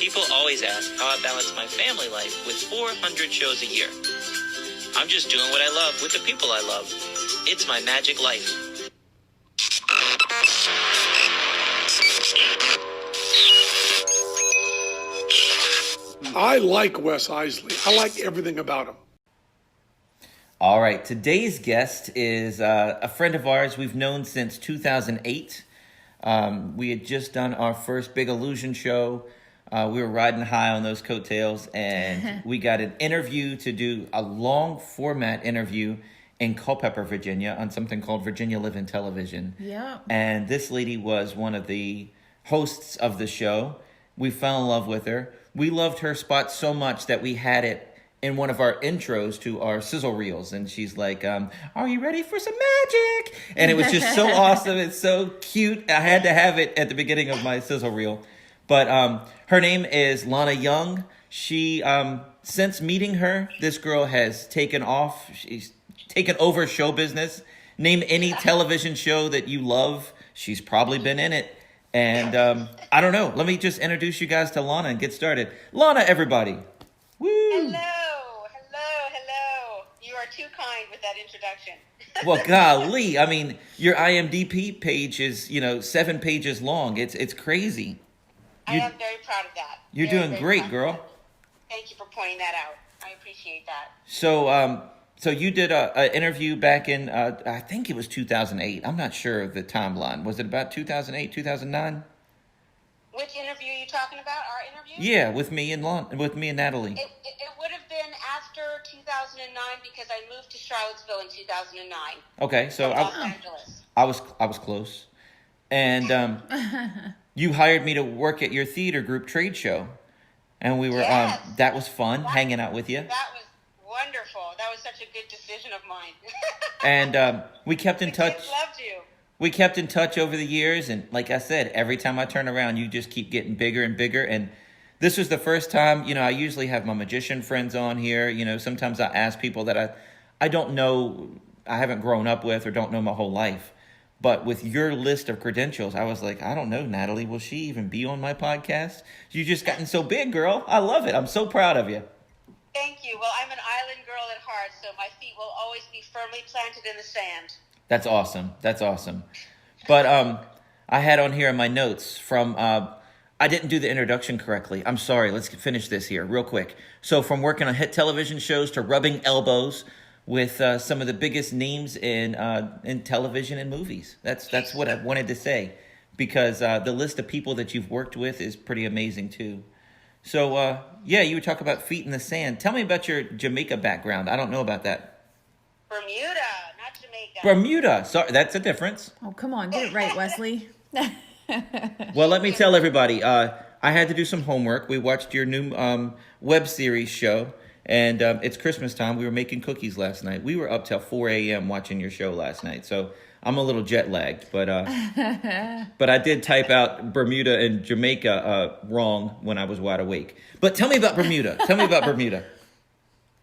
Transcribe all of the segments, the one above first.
People always ask how I balance my family life with 400 shows a year. I'm just doing what I love with the people I love. It's my magic life. I like Wes Iseli. I like everything about him. All right, today's guest is a friend of ours we've known since 2008. We had just done our first Big Illusion show. We were riding high on those coattails, and we got an interview to do a long format interview in Culpeper, Virginia, on something called Virginia Living Television. Yeah. And this lady was one of the hosts of the show. We fell in love with her. We loved her spot so much that we had it in one of our intros to our sizzle reels. And she's like, are you ready for some magic? And it was just so awesome. It's so cute. I had to have it at the beginning of my sizzle reel. But her name is Lana Young. She, since meeting her, this girl has taken off. She's taken over show business. Name any television show that you love. She's probably been in it. And I don't know. Let me just introduce you guys to Lana and get started. Lana, everybody. Woo! Hello. You are too kind with that introduction. Well, golly. I mean, your IMDb page is, 7 pages long. It's crazy. I am very proud of that. You're doing great, girl. Thank you for pointing that out. I appreciate that. So you did an interview back in, I think it was 2008. I'm not sure of the timeline. Was it about 2008, 2009? Which interview are you talking about? Our interview? Yeah, with me and Natalie. It would have been after 2009 because I moved to Charlottesville in 2009. Okay, so Los Angeles. I was close, and you hired me to work at your theater group trade show, and we were that was fun hanging out with you. That was wonderful. That was such a good decision of mine. And we kept in touch. Kids loved you. We kept in touch over the years, and like I said, every time I turn around, you just keep getting bigger and bigger. And this was the first time, I usually have my magician friends on here. Sometimes I ask people that I don't know, I haven't grown up with or don't know my whole life. But with your list of credentials, I was like, I don't know, Natalie, will she even be on my podcast? You just gotten so big, girl. I love it. I'm so proud of you. Thank you. Well, I'm an island girl at heart, so my feet will always be firmly planted in the sand. That's awesome. But I had on here in my notes from, I didn't do the introduction correctly. I'm sorry. Let's finish this here real quick. So from working on hit television shows to rubbing elbows with some of the biggest names in television and movies. That's what I wanted to say, because the list of people that you've worked with is pretty amazing too. So, you would talk about feet in the sand. Tell me about your Jamaica background. I don't know about that. Bermuda, not Jamaica. Bermuda. Sorry, that's a difference. Oh, come on. Get it right, Wesley. Well, let me tell everybody. I had to do some homework. We watched your new web series show, and it's Christmas time. We were making cookies last night. We were up till 4 a.m. watching your show last night, so I'm a little jet lagged. But I did type out Bermuda and Jamaica wrong when I was wide awake. But tell me about Bermuda.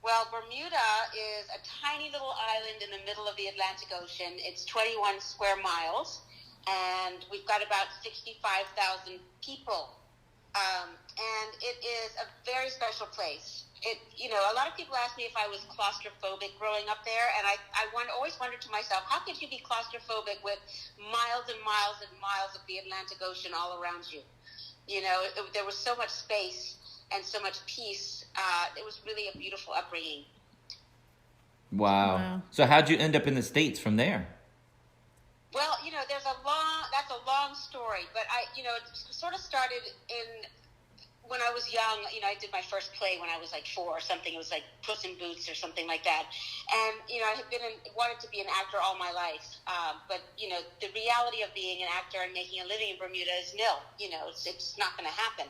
Well, Bermuda is a tiny little island in the middle of the Atlantic Ocean. It's 21 square miles, and we've got about 65,000 people. And it is a very special place. A lot of people ask me if I was claustrophobic growing up there, and I always wondered to myself, how could you be claustrophobic with miles and miles and miles of the Atlantic Ocean all around you? There was so much space and so much peace. It was really a beautiful upbringing. Wow. So how'd you end up in the States from there? Well, that's a long story, but it sort of started when I was young. I did my first play when I was like 4 or something. It was like Puss in Boots or something like that. And, I had wanted to be an actor all my life. But, the reality of being an actor and making a living in Bermuda is nil. It's not going to happen.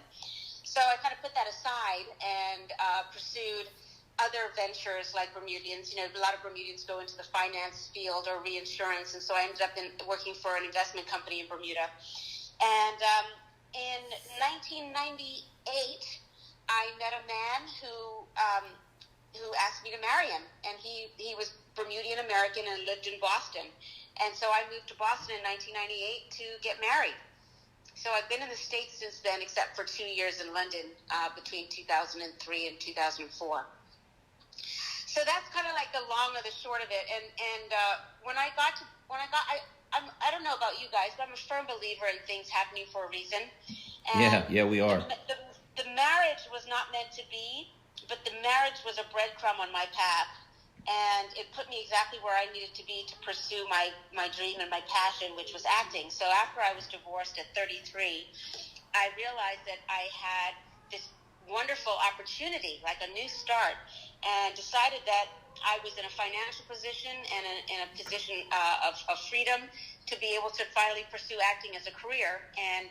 So I kind of put that aside and pursued other ventures like Bermudians. A lot of Bermudians go into the finance field or reinsurance, and so I ended up working for an investment company in Bermuda. And in 1998, I met a man who asked me to marry him, and he was Bermudian American and lived in Boston. And so I moved to Boston in 1998 to get married. So I've been in the States since then, except for 2 years in London between 2003 and 2004. So that's kind of like the long or the short of it. And I don't know about you guys, but I'm a firm believer in things happening for a reason. And Yeah, we are. The marriage was not meant to be, but the marriage was a breadcrumb on my path. And it put me exactly where I needed to be to pursue my dream and my passion, which was acting. So after I was divorced at 33, I realized that I had this wonderful opportunity, like a new start, and decided that I was in a financial position and in a position of freedom to be able to finally pursue acting as a career. And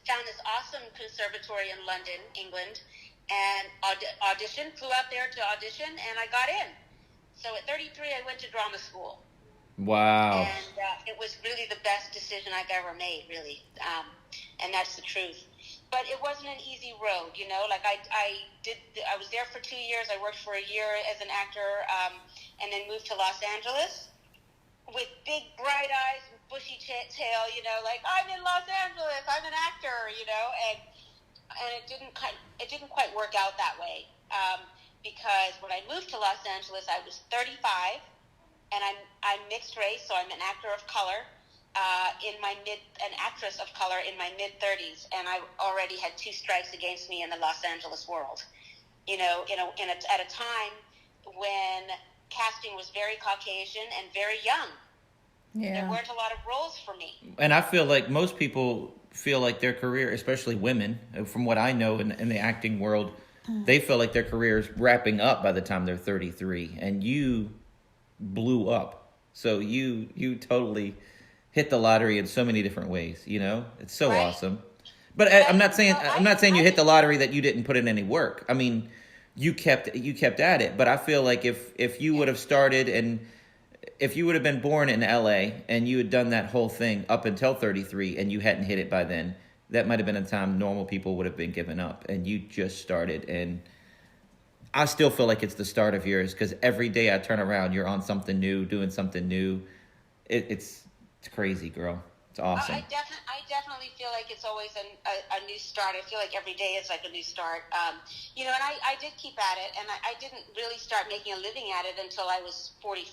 found this awesome conservatory in London, England, and flew out there to audition, and I got in. So at 33, I went to drama school. Wow. And it was really the best decision I've ever made, really. And that's the truth. But it wasn't an easy road, you know. Like I was there for 2 years. I worked for a year as an actor, and then moved to Los Angeles with big bright eyes and bushy tail, you know, like I'm in Los Angeles, I'm an actor, you know. And it didn't quite work out that way. Because when I moved to Los Angeles, I was 35, and I'm mixed race, so I'm an actor of color, an actress of color in my mid-30s, and I already had 2 strikes against me in the Los Angeles world. You know, at a time when casting was very Caucasian and very young. Yeah. There weren't a lot of roles for me. And I feel like most people feel like their career, especially women, from what I know in the acting world, they feel like their career is wrapping up by the time they're 33, and you blew up. So you totally hit the lottery in so many different ways. You know, it's so awesome. But I'm not saying you hit the lottery that you didn't put in any work. I mean, you kept at it. But I feel like if you would have started and if you would have been born in LA and you had done that whole thing up until 33 and you hadn't hit it by then, that might have been a time normal people would have been giving up, and you just started. And I still feel like it's the start of yours, because every day I turn around, you're on something new, doing something new. It's crazy, girl. It's awesome. I definitely feel like it's always a new start. I feel like every day is like a new start. You know, and I did keep at it, and I didn't really start making a living at it until I was 45.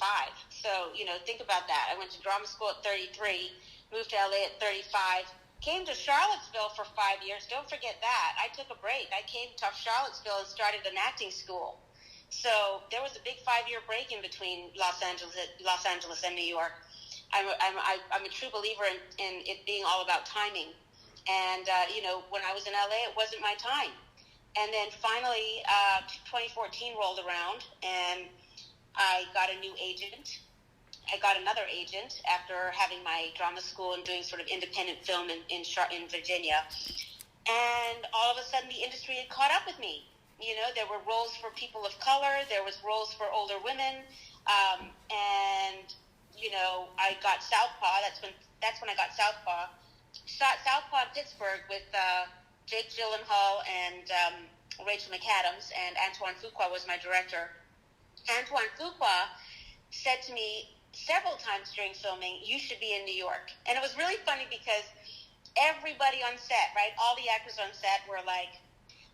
So, you know, think about that. I went to drama school at 33, moved to LA at 35, came to Charlottesville for 5 years. Don't forget that. I took a break. I came to Charlottesville and started an acting school. So there was a big 5-year break in between Los Angeles and New York. I'm a true believer in it being all about timing. And, you know, when I was in LA, it wasn't my time. And then finally, 2014 rolled around, and I got a new agent. I got another agent after having my drama school and doing sort of independent film in Virginia. And all of a sudden, the industry had caught up with me. You know, there were roles for people of color. There was roles for older women. And, you know, I got Southpaw. That's when I got Southpaw. Shot Southpaw in Pittsburgh with Jake Gyllenhaal and Rachel Mcadams, and Antoine Fuqua was my director. Antoine Fuqua said to me several times during filming, "You should be in New York." And it was really funny because everybody on set, right, all the actors on set were like,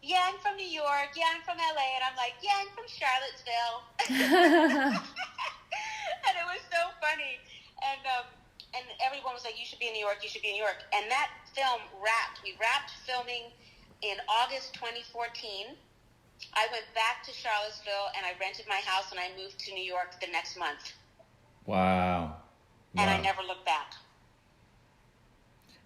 "Yeah, I'm from New York. Yeah, I'm from LA." And I'm like, "Yeah, I'm from Charlottesville." And it was so funny. And everyone was like, "You should be in New York. You should be in New York." And that film wrapped. We wrapped filming in August 2014. I went back to Charlottesville, and I rented my house, and I moved to New York the next month. Wow. And I never looked back.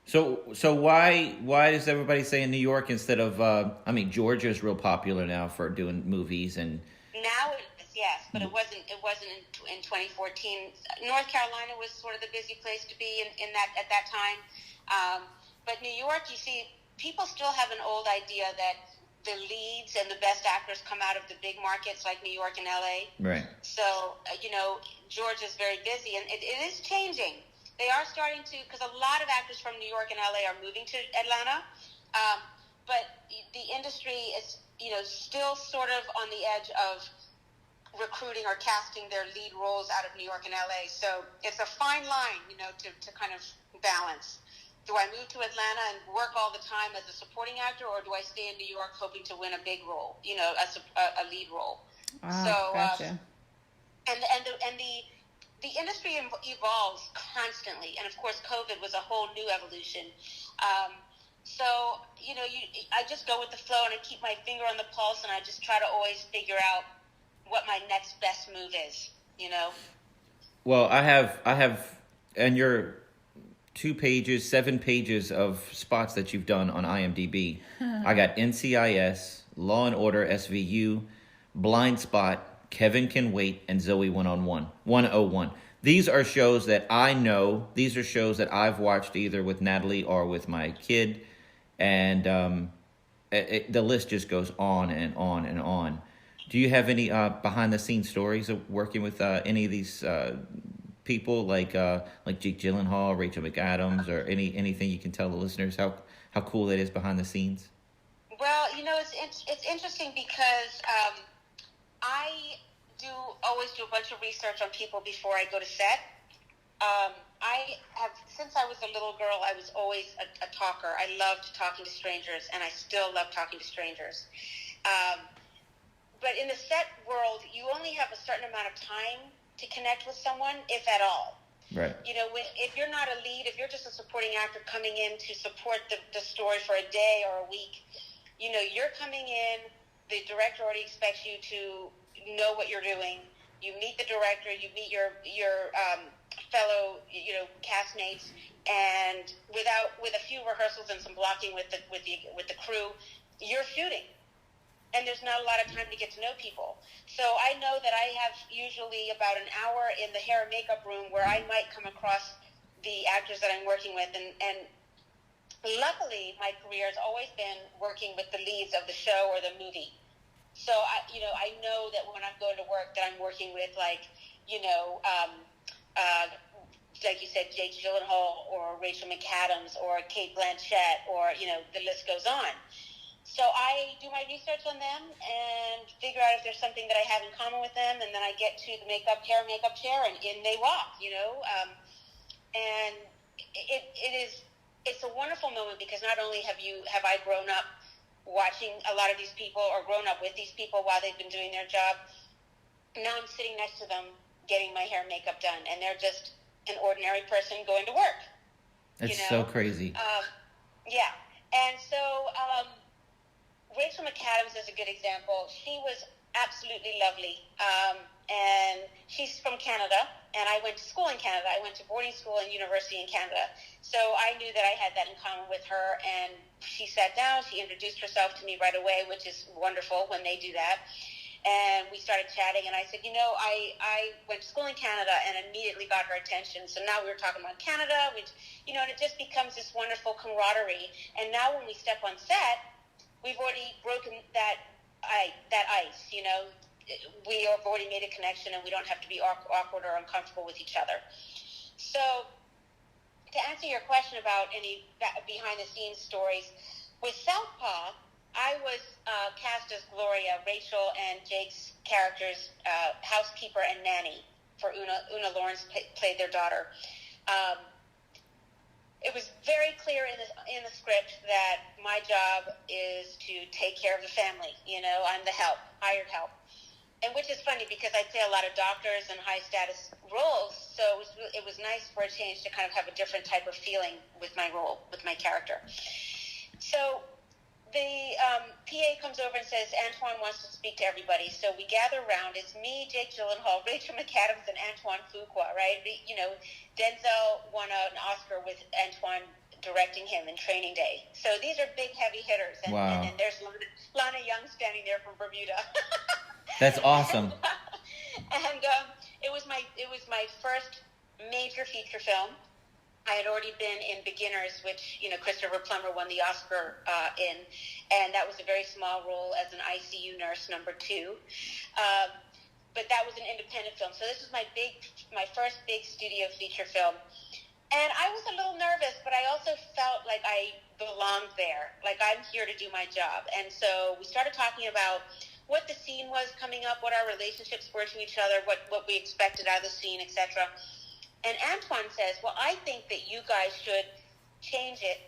So why does everybody say in New York instead of I mean, Georgia's real popular now for doing movies, and now it is, yes, but it wasn't in 2014. North Carolina was sort of the busy place to be in that at that time. But New York, you see, people still have an old idea that the leads and the best actors come out of the big markets like New York and LA. Right. So, you know, Georgia's very busy, and it is changing. They are starting to, because a lot of actors from New York and LA are moving to Atlanta, but the industry is, you know, still sort of on the edge of recruiting or casting their lead roles out of New York and LA. So it's a fine line, you know, to kind of balance. do I move to Atlanta and work all the time as a supporting actor, or do I stay in New York hoping to win a big role, as a lead role? Gotcha. The industry evolves constantly, and of course, COVID was a whole new evolution. I just go with the flow, and I keep my finger on the pulse, and I just try to always figure out what my next best move is. Well, I have, and your 7 pages of spots that you've done on IMDb. I got NCIS, Law and Order SVU, Blind Spot, Kevin Can Wait, and Zoe 101. These are shows that I know. These are shows that I've watched either with Natalie or with my kid. And the list just goes on and on and on. Do you have any behind-the-scenes stories of working with any of these people, like Jake Gyllenhaal, Rachel McAdams, or anything you can tell the listeners how cool that is behind the scenes? Well, it's interesting because I always do a bunch of research on people before I go to set. Since I was a little girl, I was always a talker. I loved talking to strangers, and I still love talking to strangers. But in the set world, you only have a certain amount of time to connect with someone, if at all. Right. If you're not a lead, if you're just a supporting actor coming in to support the story for a day or a week, you're coming in, the director already expects you to know what you're doing. You meet the director, you meet your fellow castmates, and with a few rehearsals and some blocking with the crew, you're shooting, and there's not a lot of time to get to know people. So I know that I have usually about an hour in the hair and makeup room where I might come across the actors that I'm working with, and luckily my career has always been working with the leads of the show or the movie. So I know that when I'm going to work that I'm working with like you said, Jake Gyllenhaal or Rachel McAdams or Kate Blanchette, or the list goes on. So I do my research on them and figure out if there's something that I have in common with them, and then I get to the hair and makeup chair, and in they walk. And it's a wonderful moment because not only have I grown up watching a lot of these people or grown up with these people while they've been doing their job. Now I'm sitting next to them getting my hair and makeup done, and they're just an ordinary person going to work. That's so crazy. Yeah. And so Rachel McAdams is a good example. She was absolutely lovely. And she's from Canada, and I went to school in Canada. I went to boarding school and university in Canada. So I knew that I had that in common with her, and she sat down, she introduced herself to me right away, which is wonderful when they do that. And we started chatting, and I said, I went to school in Canada, and immediately got her attention. So now we were talking about Canada, which, and it just becomes this wonderful camaraderie. And now when we step on set, we've already broken that ice, we have already made a connection, and we don't have to be awkward or uncomfortable with each other. So to answer your question about any behind-the-scenes stories, with Southpaw, I was cast as Gloria, Rachel and Jake's characters, housekeeper and nanny, for Una Lawrence played their daughter. It was very clear in the script that my job is to take care of the family. I'm the hired help. And which is funny because I play a lot of doctors and high status roles, so it was nice for a change to kind of have a different type of feeling with my role, with my character. So the PA comes over and says, Antoine wants to speak to everybody. So we gather around. It's me, Jake Gyllenhaal, Rachel McAdams, and Antoine Fuqua, right? Denzel won an Oscar with Antoine directing him in Training Day. So these are big, heavy hitters. And, wow. And then there's Lana Young standing there from Bermuda. That's awesome. And it was my first major feature film. I had already been in Beginners, which Christopher Plummer won the Oscar in, and that was a very small role as an ICU nurse, number 2. But that was an independent film. So this was my first big studio feature film. And I was a little nervous, but I also felt like I belonged there, like I'm here to do my job. And so we started talking about what the scene was coming up, what our relationships were to each other, what we expected out of the scene, etc. And Antoine says, well, I think that you guys should change it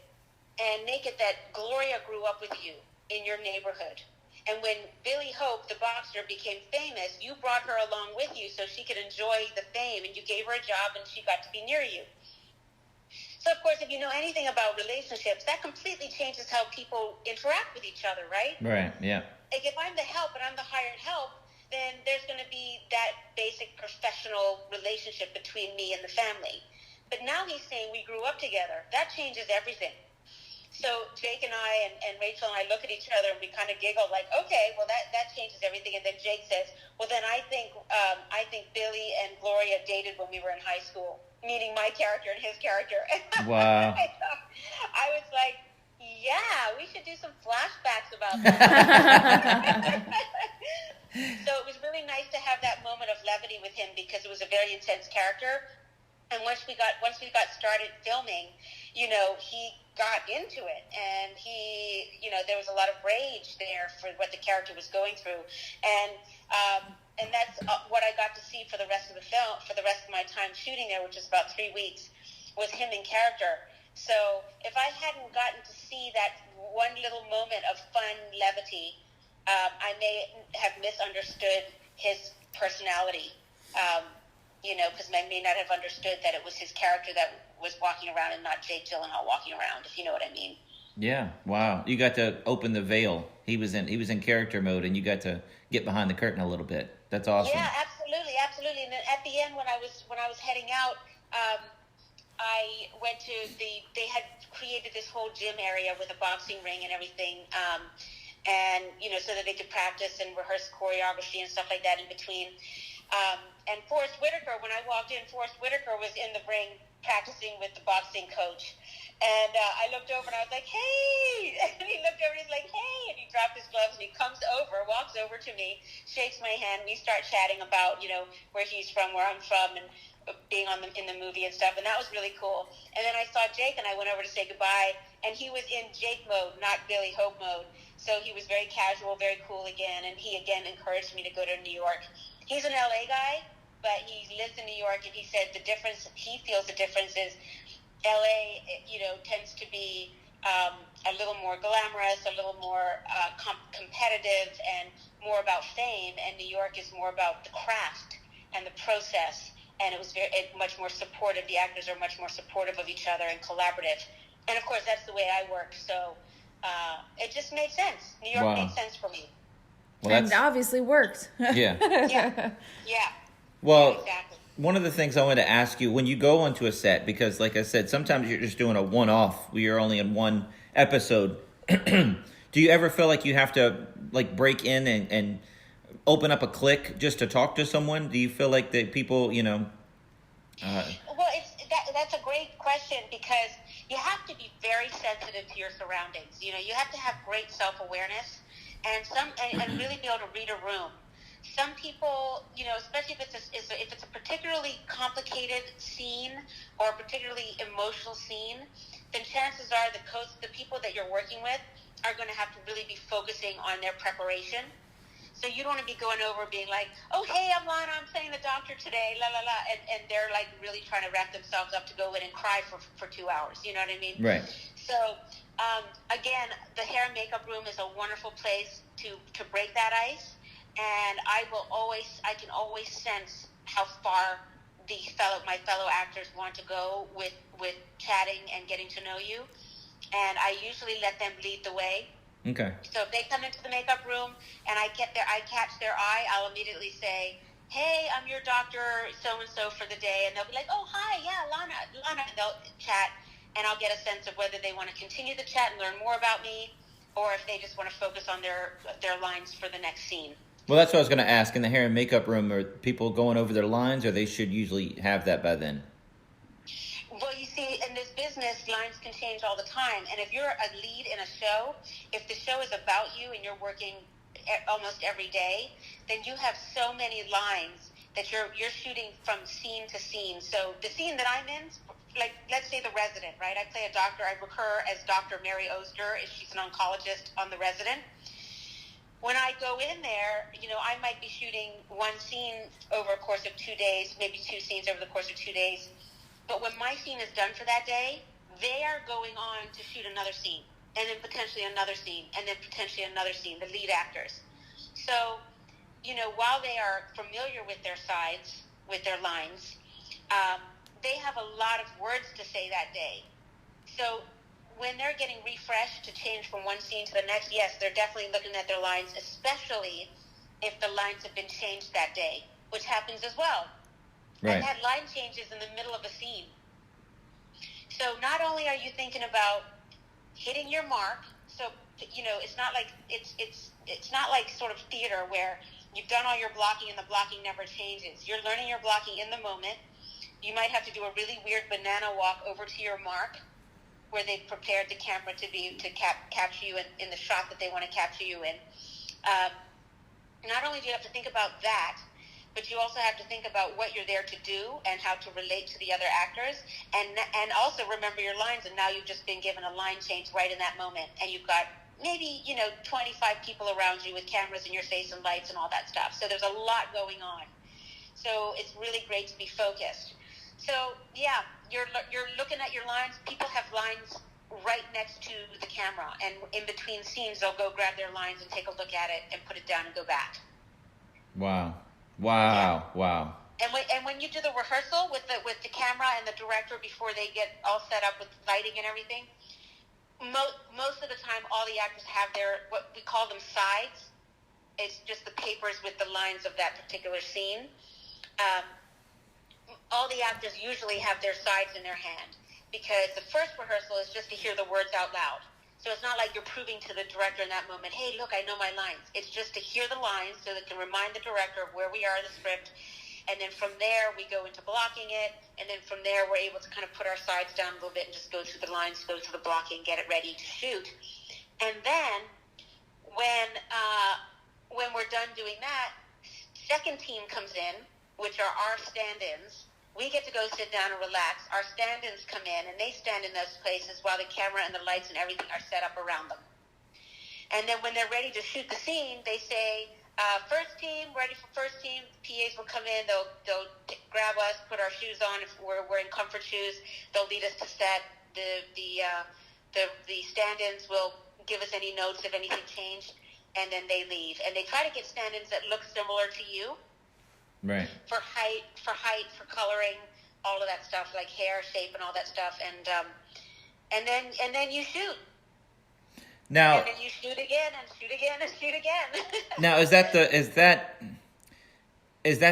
and make it that Gloria grew up with you in your neighborhood. And when Billy Hope, the boxer, became famous, you brought her along with you so she could enjoy the fame, and you gave her a job and she got to be near you. So, of course, if you know anything about relationships, that completely changes how people interact with each other, right? Right, yeah. Like, if I'm the help and I'm the hired help, then there's going to be that basic professional relationship between me and the family. But now he's saying we grew up together. That changes everything. So Jake and I and Rachel and I look at each other and we kind of giggle like, okay, well that changes everything. And then Jake says, well then I think Billy and Gloria dated when we were in high school, meaning my character and his character. Wow. I was like, yeah, we should do some flashbacks about that. So it was really nice to have that moment of levity with him because it was a very intense character. And once we got started filming, you know, he got into it, and there was a lot of rage there for what the character was going through, and that's what I got to see for the rest of the film, for the rest of my time shooting there, which was about 3 weeks, was him in character. So if I hadn't gotten to see that one little moment of fun levity, I may have misunderstood his personality. Because I may not have understood that it was his character that was walking around and not Jake Gyllenhaal walking around, if you know what I mean. Yeah, wow. You got to open the veil. He was in character mode, and you got to get behind the curtain a little bit. That's awesome. Yeah, absolutely. And then at the end, when I was heading out, I went to they had created this whole gym area with a boxing ring and everything, and so that they could practice and rehearse choreography and stuff like that in between. And Forrest Whitaker, when I walked in, Forrest Whitaker was in the ring practicing with the boxing coach. And I looked over and I was like, hey! And he looked over and he's like, hey! And he dropped his gloves and he walks over to me, shakes my hand. We start chatting about, where he's from, where I'm from, and being in the movie and stuff. And that was really cool. And then I saw Jake and I went over to say goodbye. And he was in Jake mode, not Billy Hope mode. So he was very casual, very cool again. And he again encouraged me to go to New York. He's an LA guy, but he lives in New York, and he said he feels the difference is LA, tends to be a little more glamorous, a little more competitive, and more about fame, and New York is more about the craft and the process, and it was much more supportive. The actors are much more supportive of each other and collaborative. And, of course, that's the way I work, so it just made sense. New York made sense for me. Well, and obviously worked. Yeah. Yeah. Well, exactly. One of the things I wanted to ask you, when you go onto a set, because like I said, sometimes you're just doing a one-off, where you're only in one episode. Do you ever feel like you have to break in and open up a click just to talk to someone? Do you feel like that people, Well, that's a great question, because you have to be very sensitive to your surroundings. You have to have great self-awareness and really be able to read a room. Some people, especially if it's a particularly complicated scene or a particularly emotional scene, then chances are the people that you're working with are going to have to really be focusing on their preparation. So you don't want to be going over being like, oh, hey, I'm Lana, I'm playing the doctor today, la, la, la. And they're really trying to wrap themselves up to go in and cry for 2 hours. You know what I mean? Right. So, again, the hair and makeup room is a wonderful place to break that ice. And I can always sense how far my fellow actors want to go with chatting and getting to know you. And I usually let them lead the way. Okay. So if they come into the makeup room and I catch their eye, I'll immediately say, hey, I'm your doctor so-and-so for the day. And they'll be like, oh, hi, yeah, Lana. And they'll chat, and I'll get a sense of whether they want to continue the chat and learn more about me, or if they just want to focus on their lines for the next scene. Well, that's what I was going to ask. In the hair and makeup room, are people going over their lines, or they should usually have that by then? Well, you see, in this business, lines can change all the time. And if you're a lead in a show, if the show is about you and you're working almost every day, then you have so many lines that you're shooting from scene to scene. So the scene that I'm in, like, let's say The Resident, right? I play a doctor. I recur as Dr. Mary Oster. She's an oncologist on The Resident. When I go in there, I might be shooting one scene over a course of 2 days, maybe two scenes over the course of 2 days. But when my scene is done for that day, they are going on to shoot another scene, and then potentially another scene, and then potentially another scene, the lead actors. So, while they are familiar with their sides, with their lines, they have a lot of words to say that day. So when they're getting refreshed to change from one scene to the next, yes, they're definitely looking at their lines, especially if the lines have been changed that day, which happens as well. Right. I've had line changes in the middle of a scene. So not only are you thinking about hitting your mark, so it's not like it's not like sort of theater where you've done all your blocking and the blocking never changes. You're learning your blocking in the moment. You might have to do a really weird banana walk over to your mark where they've prepared the camera to capture you in the shot that they want to capture you in. Not only do you have to think about that, but you also have to think about what you're there to do and how to relate to the other actors, and also remember your lines. And now you've just been given a line change right in that moment, and you've got maybe 25 people around you with cameras in your face and lights and all that stuff. So there's a lot going on. So it's really great to be focused. So yeah, you're looking at your lines. People have lines right next to the camera, and in between scenes they'll go grab their lines and take a look at it and put it down and go back. Wow. And when you do the rehearsal with the camera and the director before they get all set up with lighting and everything, most of the time all the actors have their, what we call them, sides. It's just the papers with the lines of that particular scene. All the actors usually have their sides in their hand, because the first rehearsal is just to hear the words out loud. So it's not like you're proving to the director in that moment, hey, look, I know my lines. It's just to hear the lines so that to remind the director of where we are in the script. And then from there, we go into blocking it. And then from there, we're able to kind of put our sides down a little bit and just go through the lines, go through the blocking, get it ready to shoot. And then when we're done doing that, second team comes in, which are our stand-ins. We get to go sit down and relax. Our stand-ins come in, and they stand in those places while the camera and the lights and everything are set up around them. And then when they're ready to shoot the scene, they say, first team, ready for first team. PAs will come in. They'll grab us, put our shoes on if we're wearing comfort shoes. They'll lead us to set. The stand-ins will give us any notes if anything changed, and then they leave. And they try to get stand-ins that look similar to you. Right. For height, for coloring, all of that stuff, like hair shape and all that stuff, and then you shoot. Now, and then you shoot again and shoot again and shoot again. now is that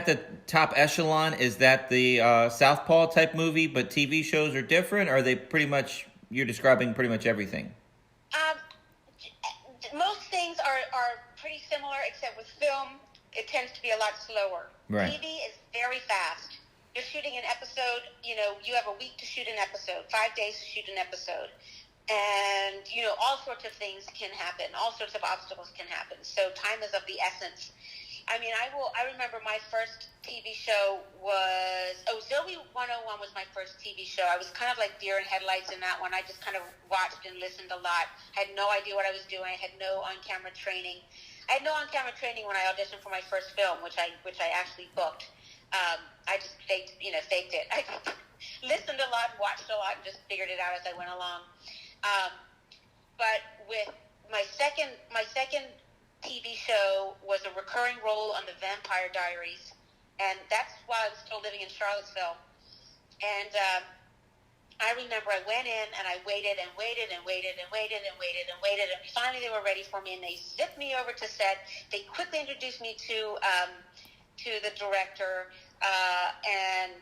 the top echelon? Is that the Southpaw type movie? But TV shows are different. Or are they pretty much, you're describing pretty much everything? Most things are pretty similar, except with film, it tends to be a lot slower. Right. TV is very fast. You're shooting an episode, you have a week to shoot an episode, 5 days to shoot an episode. And, all sorts of things can happen. All sorts of obstacles can happen. So time is of the essence. I mean, I remember my first TV show was, Zoe 101 was my first TV show. I was kind of like deer in headlights in that one. I just kind of watched and listened a lot. I had no idea what I was doing. I had no on-camera training. I had no on-camera training when I auditioned for my first film, which I actually booked. I just faked it. I listened a lot, watched a lot, and just figured it out as I went along. But with my second TV show was a recurring role on the Vampire Diaries, and that's while I was still living in Charlottesville. And I remember I went in and I waited and waited and waited and waited and waited and waited, and finally they were ready for me, and they zipped me over to set. They quickly introduced me to the director, and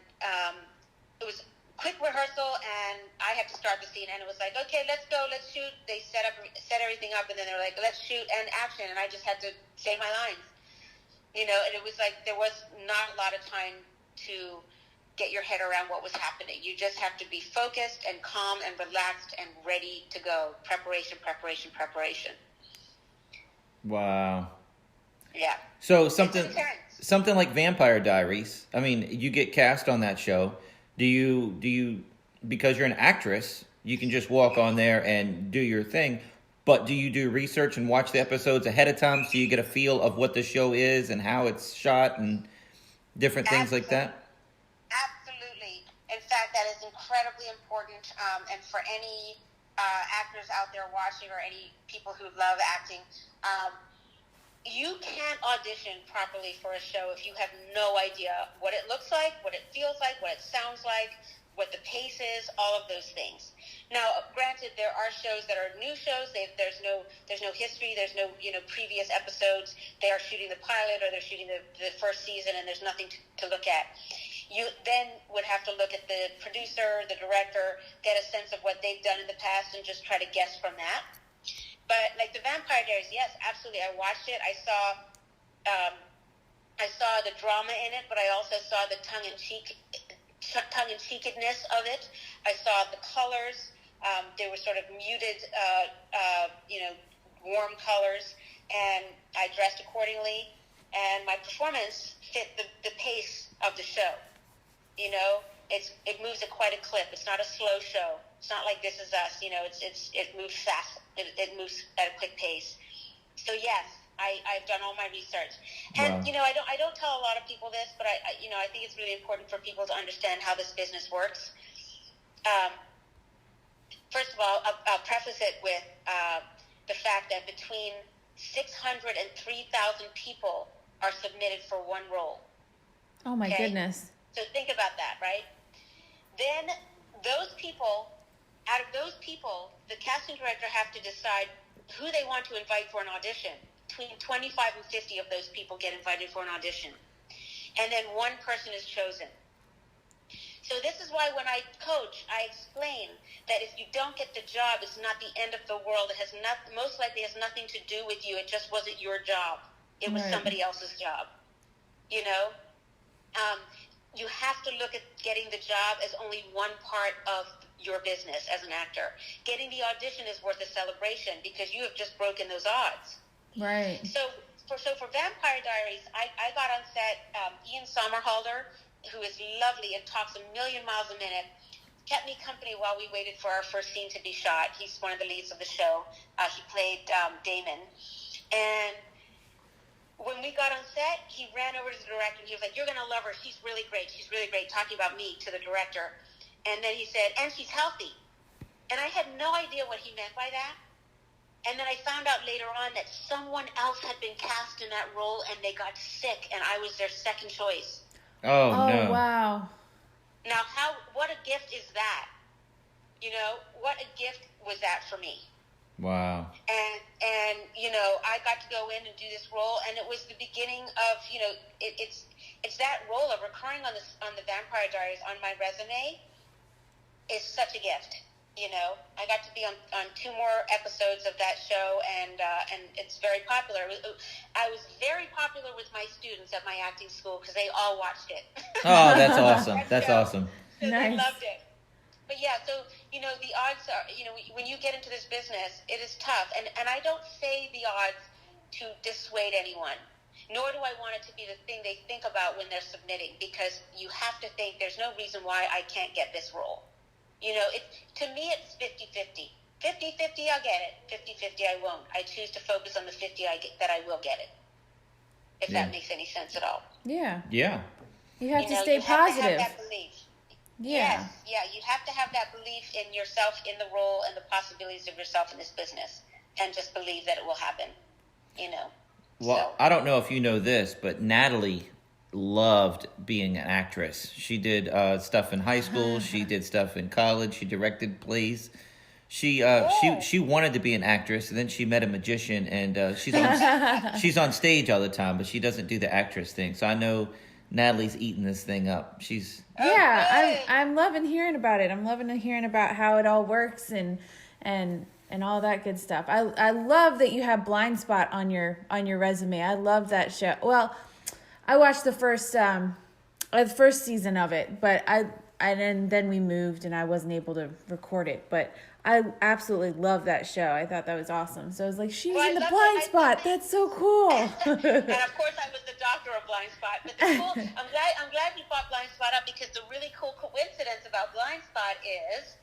it was quick rehearsal, and I had to start the scene, and it was like, okay, let's go, let's shoot. They set everything up, and then they were like, let's shoot and action, and I just had to say my lines, and it was like there was not a lot of time to get your head around what was happening. You just have to be focused and calm and relaxed and ready to go. Preparation. Wow. Yeah. So something like Vampire Diaries. I mean, you get cast on that show. Do you because you're an actress, you can just walk on there and do your thing, but do you do research and watch the episodes ahead of time so you get a feel of what the show is and how it's shot and different things like that? Absolutely. In fact, that is incredibly important. And for any actors out there watching, or any people who love acting, you can't audition properly for a show if you have no idea what it looks like, what it feels like, what it sounds like, what the pace is, all of those things. Now, granted, there are shows that are new shows. There's no history. There's no previous episodes. They are shooting the pilot, or they're shooting the first season, and there's nothing to look at. You then would have to look at the producer, the director, get a sense of what they've done in the past, and just try to guess from that. But like the Vampire Diaries, yes, absolutely. I watched it. I saw the drama in it, but I also saw the tongue-in-cheekedness of it. I saw the colors. They were sort of muted, warm colors, and I dressed accordingly. And my performance fit the pace of the show. It moves at quite a clip. It's not a slow show. It's not like This Is Us. It moves fast. It moves at a quick pace. So yes, I've done all my research, and Wow. I don't tell a lot of people this, but I think it's really important for people to understand how this business works. First of all, I'll preface it with the fact that between 600 and 3,000 people are submitted for one role. Oh my Okay. goodness. So think about that, right? Then out of those people, the casting director have to decide who they want to invite for an audition. Between 25 and 50 of those people get invited for an audition. And then one person is chosen. So this is why when I coach, I explain that if you don't get the job, it's not the end of the world. It most likely has nothing to do with you. It just wasn't your job. It was Right. somebody else's job. You have to look at getting the job as only one part of your business as an actor. Getting the audition is worth a celebration because you have just broken those odds. Right. So for Vampire Diaries, I got on set. Ian Somerhalder, who is lovely and talks a million miles a minute, kept me company while we waited for our first scene to be shot. He's one of the leads of the show. He played Damon. And when we got on set, he ran over to the director and he was like, "You're going to love her. She's really great. She's really great," talking about me to the director. And then he said, "And she's healthy." And I had no idea what he meant by that. And then I found out later on that someone else had been cast in that role and they got sick, and I was their second choice. Oh, Oh no. wow. Now, what a gift is that? What a gift was that for me? Wow. And I got to go in and do this role, and it was the beginning of, it's that role of recurring on the Vampire Diaries on my resume is such a gift. I got to be on 2 more episodes of that show, and it's very popular. I was very popular with my students at my acting school because they all watched it. Oh, that's awesome. That's So- awesome. So they Nice. loved it. But yeah, so, the odds are, when you get into this business, it is tough. And I don't say the odds to dissuade anyone, nor do I want it to be the thing they think about when they're submitting, because you have to think there's no reason why I can't get this role. To me, it's 50-50. 50-50, I'll get it. 50-50, I won't. I choose to focus on the 50 that I will get it, if Yeah. that makes any sense at all. Yeah. Yeah. You have to stay you have positive. to have that belief. Yeah. Yes, you have to have that belief in yourself, in the role, and the possibilities of yourself in this business, and just believe that it will happen. Well, I don't know if you know this, but Natalie loved being an actress. She did stuff in high school. She did stuff in college. She directed plays. She wanted to be an actress, and then she met a magician, and she's on stage all the time, but she doesn't do the actress thing. So I know Natalie's eating this thing up. Yeah, I'm loving hearing about it. I'm loving hearing about how it all works and all that good stuff. I love that you have Blind Spot on your resume. I love that show. Well, I watched the first season of it, but then we moved and I wasn't able to record it. But I absolutely love that show. I thought that was awesome. So I was like, she's Well, I in the love Blind it. Spot. That's so cool. And of course, I was the doctor of Blind Spot. But I'm glad you brought Blind Spot up, because the really cool coincidence about Blind Spot is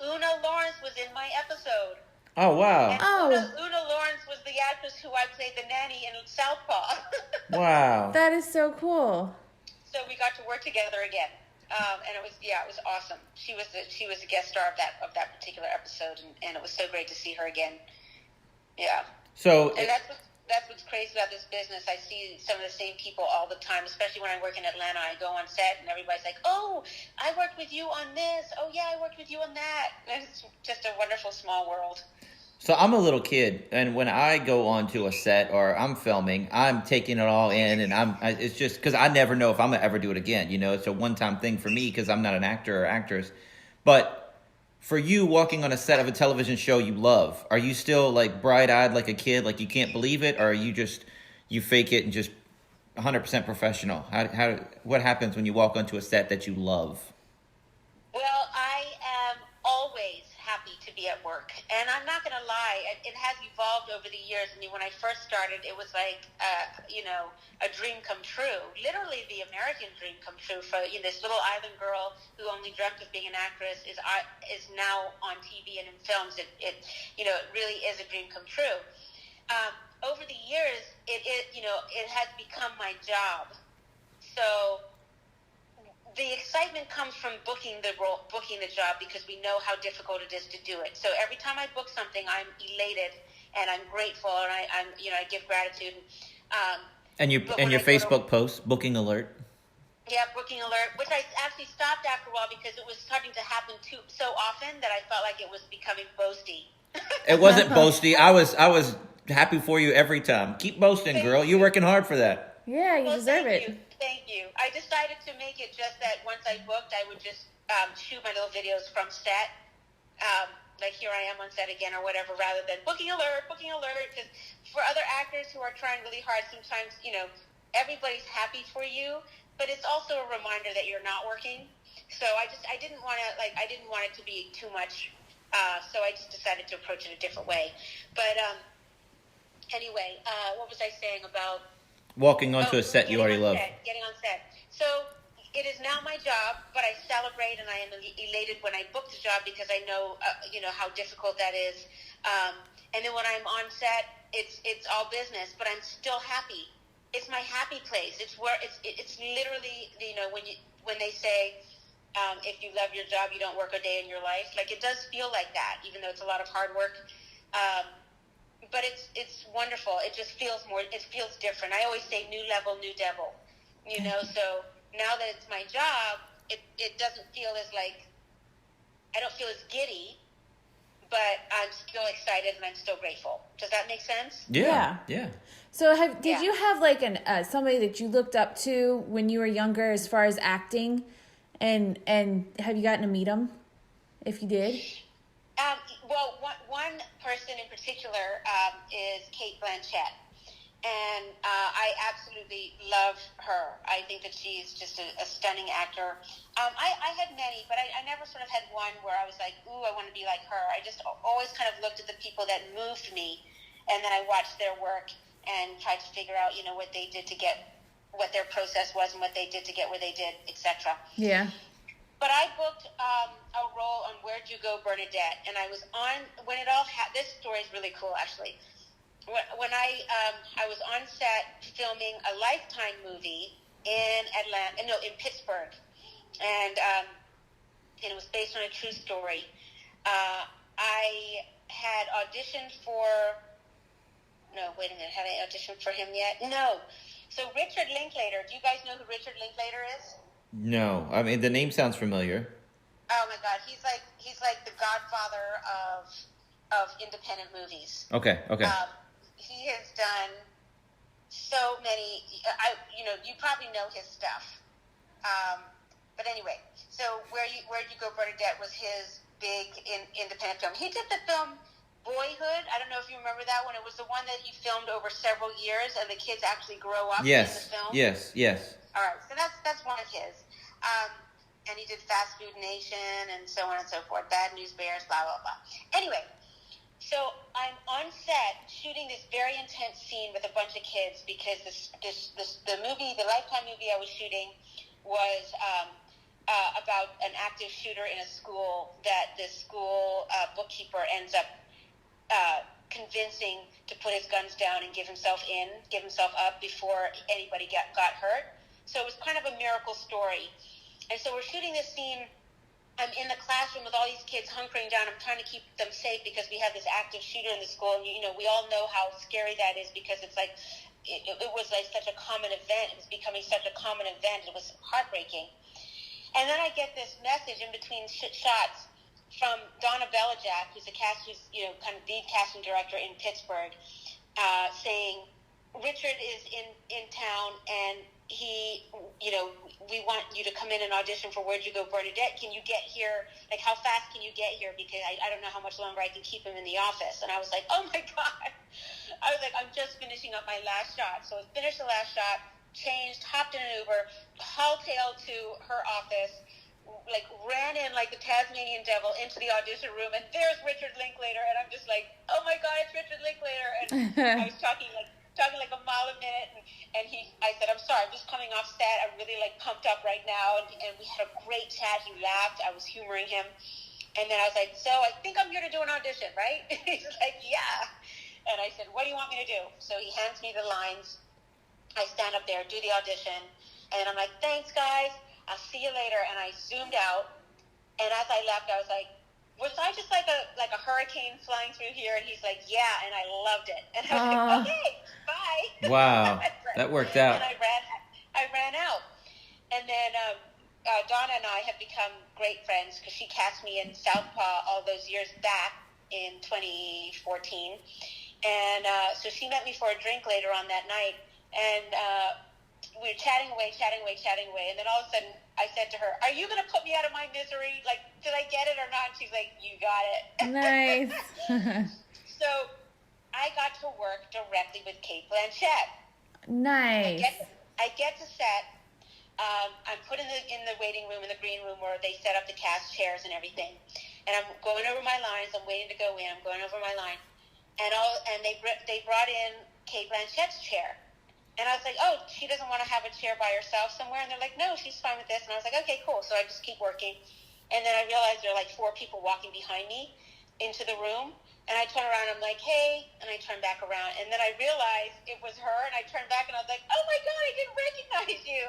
Una Lawrence was in my episode. Oh, wow. And Una Lawrence was the actress who I played the nanny in Southpaw. Wow. That is so cool. So we got to work together again. And it was awesome. She was a guest star of that particular episode, and it was so great to see her again. Yeah. So, and that's what's crazy about this business. I see some of the same people all the time, especially when I work in Atlanta. I go on set, and everybody's like, "Oh, I worked with you on this. Oh, yeah, I worked with you on that." And it's just a wonderful small world. so I'm a little kid, and when I go onto a set or I'm filming, I'm taking it all in, and it's just because I never know if I'm gonna ever do it again. You know, it's a one-time thing for me because I'm not an actor or actress. But for you, walking on a set of a television show you love, are you still like bright-eyed like a kid, like you can't believe it, or are you just you fake it and just 100% professional? What happens when you walk onto a set that you love? Well, I am always happy to be at work, and I'm not going to lie, it has evolved over the years. I mean, when I first started, it was like, a dream come true, literally the American dream come true for this little island girl who only dreamt of being an actress is now on TV and in films. It really is a dream come true. Over the years, it has become my job. So the excitement comes from booking the job, because we know how difficult it is to do it. So every time I book something, I'm elated and I'm grateful, and I give gratitude. And your Facebook post, booking alert. Yeah, booking alert, which I actually stopped after a while because it was starting to happen so often that I felt like it was becoming boasty. It wasn't boasty. I was happy for you every time. Keep boasting, girl. You're working hard for that. Yeah, you deserve it. Thank you. I decided to make it just that once I booked, I would just shoot my little videos from set. Like, here I am on set again or whatever, rather than booking alert. Because for other actors who are trying really hard, sometimes, everybody's happy for you, but it's also a reminder that you're not working. So I didn't want it to be too much. So I just decided to approach it a different way. But anyway, what was I saying about walking onto a set you already love? Getting on set. So it is now my job, but I celebrate and I am elated when I book the job because I know, how difficult that is. And then when I'm on set, it's all business, but I'm still happy. It's my happy place. It's where it's literally, when they say, if you love your job, you don't work a day in your life. Like, it does feel like that, even though it's a lot of hard work. But it's wonderful. It just feels it feels different. I always say new level, new devil, so now that it's my job, it doesn't feel I don't feel as giddy, but I'm still excited and I'm still grateful. Does that make sense? Yeah. So did you have like somebody that you looked up to when you were younger as far as acting, and have you gotten to meet them? If you did? Well, one person in particular is Kate Blanchette, and I absolutely love her. I think that she's just a stunning actor. I had many, but I never sort of had one where I was like, ooh, I want to be like her. I just always kind of looked at the people that moved me, and then I watched their work and tried to figure out, what they did to get, what their process was and what they did to get where they did, etc. Yeah. But I booked a role on Where'd You Go, Bernadette, and I was on when it all this story is really cool, actually. When I was on set filming a Lifetime movie in Pittsburgh, and it was based on a true story. I had auditioned for. No, wait a minute. Had I auditioned for him yet? No. So Richard Linklater. Do you guys know who Richard Linklater is? No, I mean the name sounds familiar. Oh my God, he's like the godfather of independent movies. Okay. He has done so many. You probably know his stuff. But anyway, so Where'd You Go, Bernadette was his big independent film. He did the film Boyhood. I don't know if you remember that one. It was the one that he filmed over several years, and the kids actually grow up in the film. Yes. All right, so that's one of his. And he did Fast Food Nation and so on and so forth. Bad News Bears, blah, blah, blah. Anyway, so I'm on set shooting this very intense scene with a bunch of kids because the Lifetime movie I was shooting was about an active shooter in a school that this school bookkeeper ends up convincing to put his guns down and give himself up before anybody got hurt. So it was kind of a miracle story. And so we're shooting this scene. I'm in the classroom with all these kids hunkering down. I'm trying to keep them safe because we have this active shooter in the school. And, we all know how scary that is because it's like, it was like such a common event. It was becoming such a common event. It was heartbreaking. And then I get this message in between shots from Donna Belijack, who's kind of lead casting director in Pittsburgh, saying, Richard is in town and he, we want you to come in and audition for Where'd You Go, Bernadette? Can you get here? Like, how fast can you get here? Because I don't know how much longer I can keep him in the office. And I was like, oh my God. I was like, I'm just finishing up my last shot. So I finished the last shot, changed, hopped in an Uber, hightailed to her office, like ran in like the Tasmanian devil into the audition room. And there's Richard Linklater. And I'm just like, oh my God, it's Richard Linklater. And I was talking like a mile a minute, and I said, I'm sorry, I'm just coming off set. I'm really like pumped up right now, and we had a great chat. He laughed. I was humoring him, and then I was like, so I think I'm here to do an audition, right? He's like, yeah. And I said, what do you want me to do? So he hands me the lines. I stand up there, do the audition, and I'm like, thanks guys, I'll see you later. And I zoomed out, and as I left, I was like, was I just like a hurricane flying through here? And he's like, yeah, and I loved it. And I was like, okay, bye. Wow, that worked out. And I ran out. And then Donna and I have become great friends because she cast me in Southpaw all those years back in 2014. And so she met me for a drink later on that night. And we were chatting away. And then all of a sudden, I said to her, are you going to put me out of my misery? Like, did I get it or not? And she's like, you got it. Nice. So I got to work directly with Kate Blanchette. Nice. I get to set. I'm put in the waiting room, in the green room where they set up the cast chairs and everything. And I'm going over my lines. I'm waiting to go in. I'm going over my line. And they brought in Kate Blanchette's chair. And I was like, oh, she doesn't want to have a chair by herself somewhere? And they're like, no, she's fine with this. And I was like, okay, cool. So I just keep working. And then I realized there are like 4 people walking behind me into the room. And I turn around, I'm like, hey. And I turn back around. And then I realized it was her. And I turned back and I was like, oh my God, I didn't recognize you.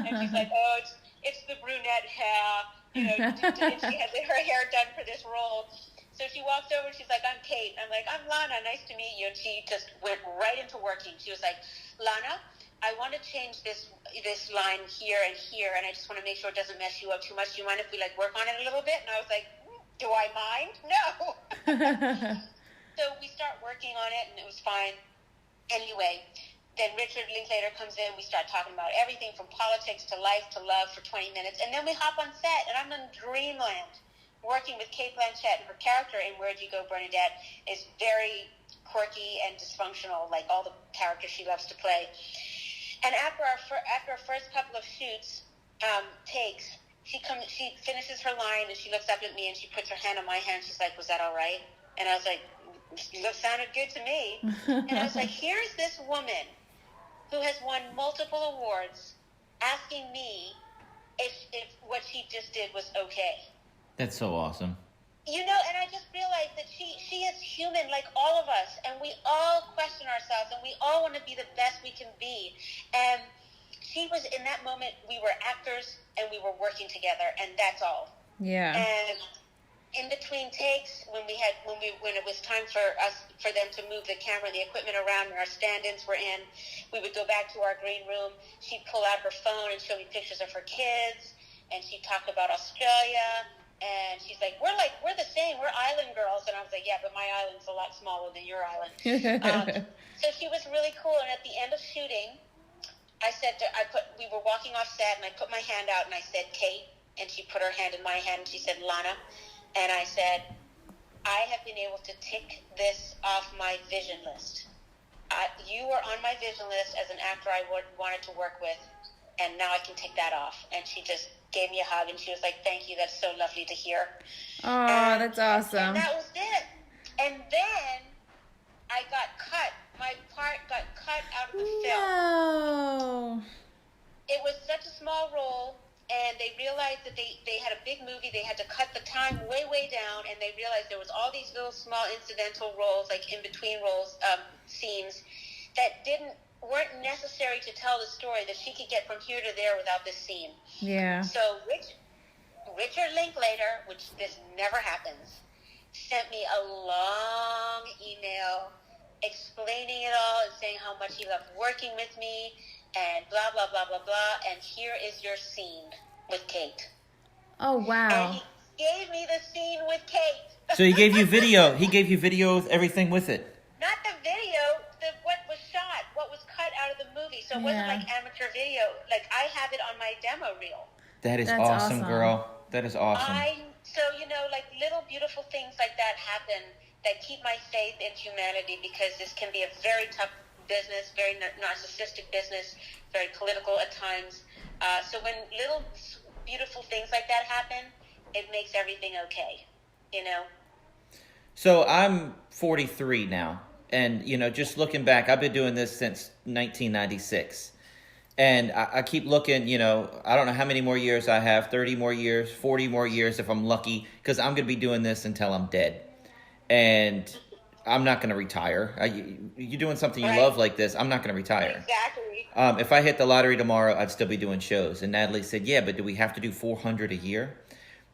And she's like, oh, it's the brunette hair. And she had her hair done for this role. So she walks over and she's like, I'm Kate. I'm like, I'm Lana. Nice to meet you. And she just went right into working. She was like, Lana, I want to change this line here and here, and I just want to make sure it doesn't mess you up too much. Do you mind if we like work on it a little bit? And I was like, do I mind? No. So we start working on it, and it was fine. Anyway, then Richard Linklater comes in. We start talking about everything from politics to life to love for 20 minutes, and then we hop on set, and I'm in dreamland working with Kate Blanchette. And her character in Where'd You Go, Bernadette is very quirky and dysfunctional, like all the characters she loves to play. And after our first couple of shoots, takes, she finishes her line and she looks up at me and she puts her hand on my hand. She's like, was that all right? And I was like, sounded good to me. And I was like, here's this woman who has won multiple awards asking me if what she just did was okay. That's so awesome. And I just realized that she is human like all of us, and we all question ourselves, and we all want to be the best we can be. And she was, in that moment, we were actors, and we were working together, and that's all. Yeah. And in between takes, when it was time for them to move the camera and the equipment around, and our stand-ins were in, we would go back to our green room. She'd pull out her phone and show me pictures of her kids, and she'd talk about Australia. And she's like, we're the same. We're island girls. And I was like, yeah, but my island's a lot smaller than your island. So she was really cool. And at the end of shooting, we were walking off set, and I put my hand out, and I said, Kate. And she put her hand in my hand, and she said, Lana. And I said, I have been able to tick this off my vision list. You were on my vision list as an actor I wanted to work with, and now I can tick that off. And she just gave me a hug, and she was like, thank you, that's so lovely to hear. Oh, that's awesome. And that was it. And then I got cut. My part got cut out of the film. No. It was such a small role, and they realized that they had a big movie. They had to cut the time way, way down, and they realized there was all these little small incidental roles, like in between roles, scenes, that didn't weren't necessary to tell the story that she could get from here to there without this scene. Yeah. So Richard Linklater, which this never happens, sent me a long email explaining it all and saying how much he loved working with me and blah, blah, blah, blah, blah. And here is your scene with Kate. Oh, wow. And he gave me the scene with Kate. So he gave you video. He gave you video with everything with it. Not the video, what was shot, what was cut out of the movie. So it wasn't like amateur video. Like, I have it on my demo reel. That's awesome, girl. That is awesome. So, like little beautiful things like that happen that keep my faith in humanity, because this can be a very tough business, very narcissistic business, very political at times. So when little beautiful things like that happen, it makes everything okay, So I'm 43 now. And, just looking back, I've been doing this since 1996. And I keep looking, I don't know how many more years I have, 30 more years, 40 more years if I'm lucky, because I'm going to be doing this until I'm dead. And I'm not going to retire. You're doing something you love like this, I'm not going to retire. Exactly. If I hit the lottery tomorrow, I'd still be doing shows. And Natalie said, yeah, but do we have to do 400 a year?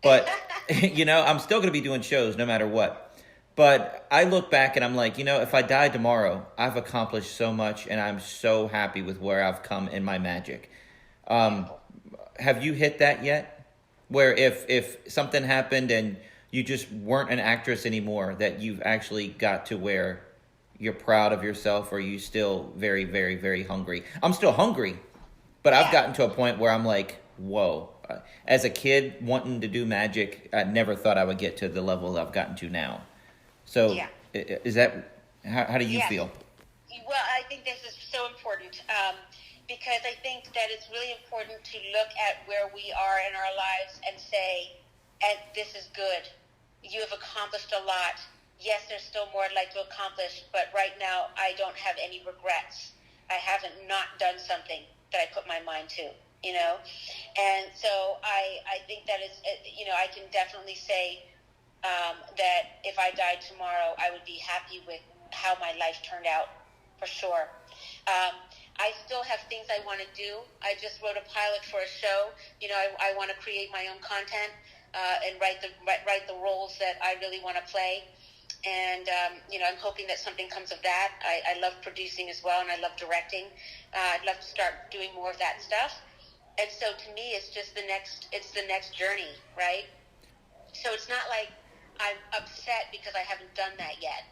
But, I'm still going to be doing shows no matter what. But I look back and I'm like, if I die tomorrow, I've accomplished so much and I'm so happy with where I've come in my magic. Have you hit that yet? Where if something happened and you just weren't an actress anymore, that you've actually got to where you're proud of yourself, or are you still very, very, very hungry? I'm still hungry, but I've gotten to a point where I'm like, whoa. As a kid wanting to do magic, I never thought I would get to the level I've gotten to now. So is that, how do you feel? Well, I think this is so important because I think that it's really important to look at where we are in our lives and say, and this is good. You have accomplished a lot. Yes, there's still more I'd like to accomplish, but right now I don't have any regrets. I haven't not done something that I put my mind to, And so I think that is, I can definitely say that if I died tomorrow, I would be happy with how my life turned out, for sure. I still have things I want to do. I just wrote a pilot for a show. I want to create my own content and write the roles that I really want to play. And, I'm hoping that something comes of that. I love producing as well, and I love directing. I'd love to start doing more of that stuff. And so to me, it's the next journey, right? So it's not like I'm upset because I haven't done that yet.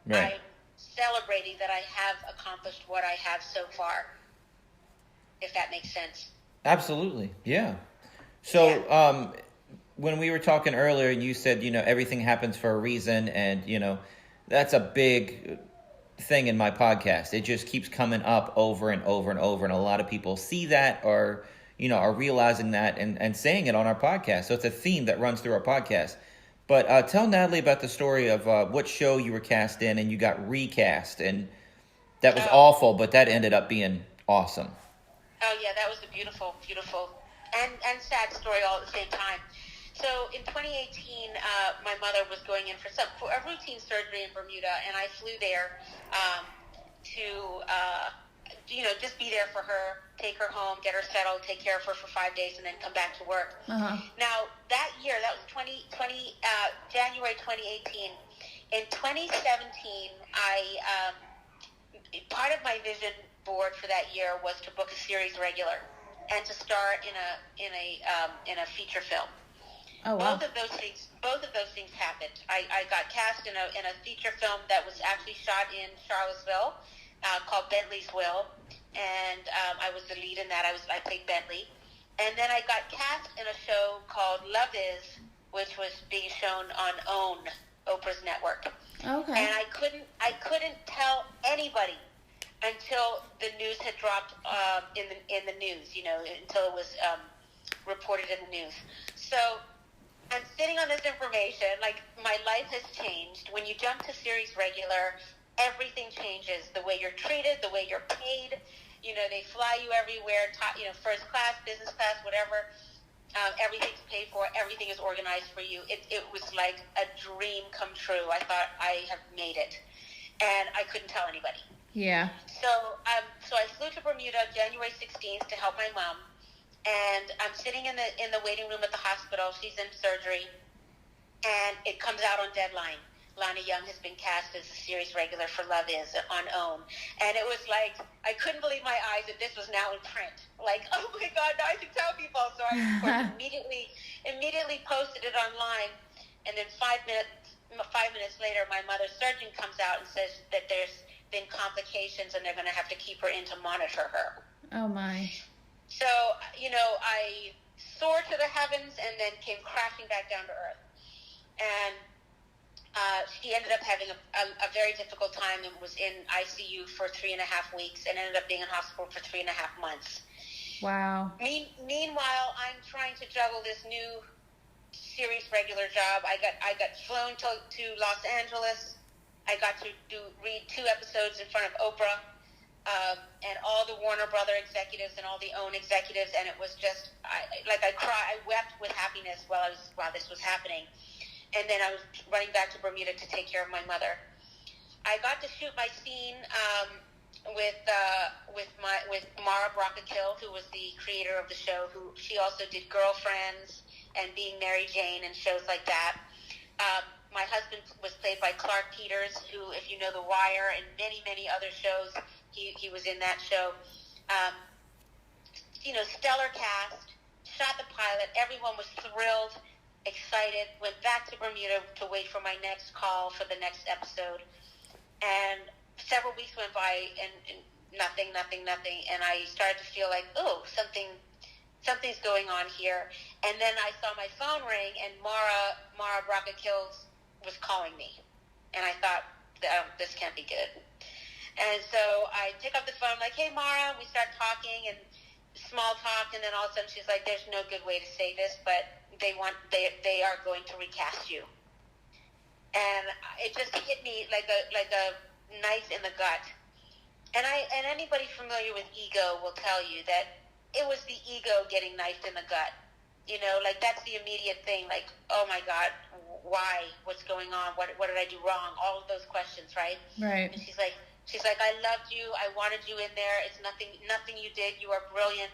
Right. I'm celebrating that I have accomplished what I have so far, if that makes sense. Absolutely, yeah. So when we were talking earlier, and you said, everything happens for a reason, and, that's a big thing in my podcast. It just keeps coming up over and over and over, and a lot of people see that or, are realizing that and saying it on our podcast. So it's a theme that runs through our podcast. But tell Natalie about the story of what show you were cast in and you got recast. And that was awful, but that ended up being awesome. Oh, yeah, that was a beautiful, beautiful and sad story all at the same time. So in 2018, my mother was going in for a routine surgery in Bermuda, and I flew there to just be there for her, take her home, get her settled, take care of her for 5 days, and then come back to work. Uh-huh. Now, that year, that was January 2018. In 2017, part of my vision board for that year was to book a series regular and to star in a feature film. Oh, wow. Both of those things happened. I got cast in a feature film that was actually shot in Charlottesville, called Bentley's Will, and I was the lead in that. I played Bentley, and then I got cast in a show called Love Is, which was being shown on OWN, Oprah's network. Okay. And I couldn't tell anybody until the news had dropped in the news, until it was reported in the news. So I'm sitting on this information, like my life has changed. When you jump to series regular, everything changes. The way you're treated, the way you're paid. They fly you everywhere, first class, business class, whatever. Everything's paid for. Everything is organized for you. It was like a dream come true. I thought I have made it. And I couldn't tell anybody. Yeah. So I'm So I flew to Bermuda January 16th to help my mom, and I'm sitting in the waiting room at the hospital. She's in surgery, and it comes out on Deadline. Lana Young has been cast as a series regular for Love Is on OWN. And it was like, I couldn't believe my eyes that this was now in print. Like, oh my God, now I can tell people. So I, of course, immediately posted it online. And then 5 minutes later, my mother's surgeon comes out and says that there's been complications and they're going to have to keep her in to monitor her. Oh my. So, I soared to the heavens and then came crashing back down to earth. And she ended up having a very difficult time and was in ICU for 3.5 weeks and ended up being in hospital for 3.5 months. Wow. Meanwhile, I'm trying to juggle this new series regular job. I got flown to Los Angeles. I got to read 2 episodes in front of Oprah and all the Warner Brother executives and all the OWN executives, and it was just I wept with happiness while this was happening. And then I was running back to Bermuda to take care of my mother. I got to shoot my scene with Mara Brockakill, who was the creator of the show. Who she also did Girlfriends and Being Mary Jane and shows like that. My husband was played by Clark Peters, who, if you know The Wire and many other shows, he was in that show. Stellar cast. Shot the pilot. Everyone was thrilled. Excited, went back to Bermuda to wait for my next call for the next episode, and several weeks went by and nothing, and I started to feel like, oh, something's going on here. And then I saw my phone ring, and Mara Brockakill was calling me, and I thought, this can't be good. And so I pick up the phone, like, hey Mara, we start talking and small talk, and then all of a sudden she's like, there's no good way to say this, but they are going to recast you. And it just hit me like a knife in the gut. And anybody familiar with ego will tell you that it was the ego getting knifed in the gut. That's the immediate thing, like, oh my God, why? What's going on? What did I do wrong? All of those questions, right? Right. And she's like, I loved you. I wanted you in there. It's nothing you did. You are brilliant.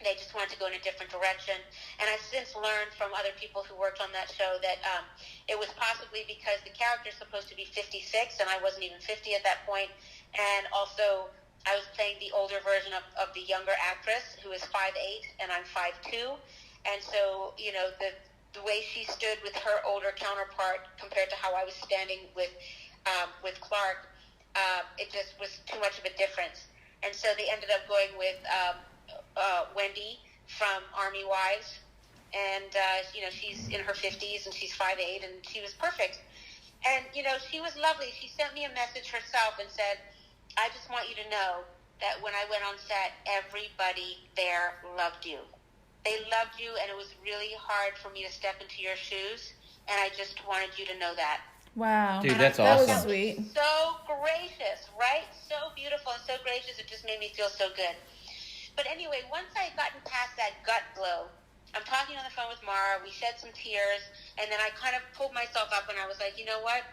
They just wanted to go in a different direction. And I've since learned from other people who worked on that show that it was possibly because the character's supposed to be 56, and I wasn't even 50 at that point. And also, I was playing the older version of the younger actress, who is 5'8", and I'm 5'2". And so, the way she stood with her older counterpart compared to how I was standing with Clark, it just was too much of a difference. And so they ended up going with Wendy from Army Wives, and she's in her 50s and she's 5'8", and she was perfect. And she was lovely. She sent me a message herself and said, I just want you to know that when I went on set, everybody there loved you. They loved you, and it was really hard for me to step into your shoes, and I just wanted you to know that. Wow. Dude, that's That awesome. was sweet. So gracious, right? So beautiful and so gracious. It just made me feel so good. But anyway, once I had gotten past that gut blow, I'm talking on the phone with Mara. We shed some tears, and then I kind of pulled myself up, and I was like, you know what?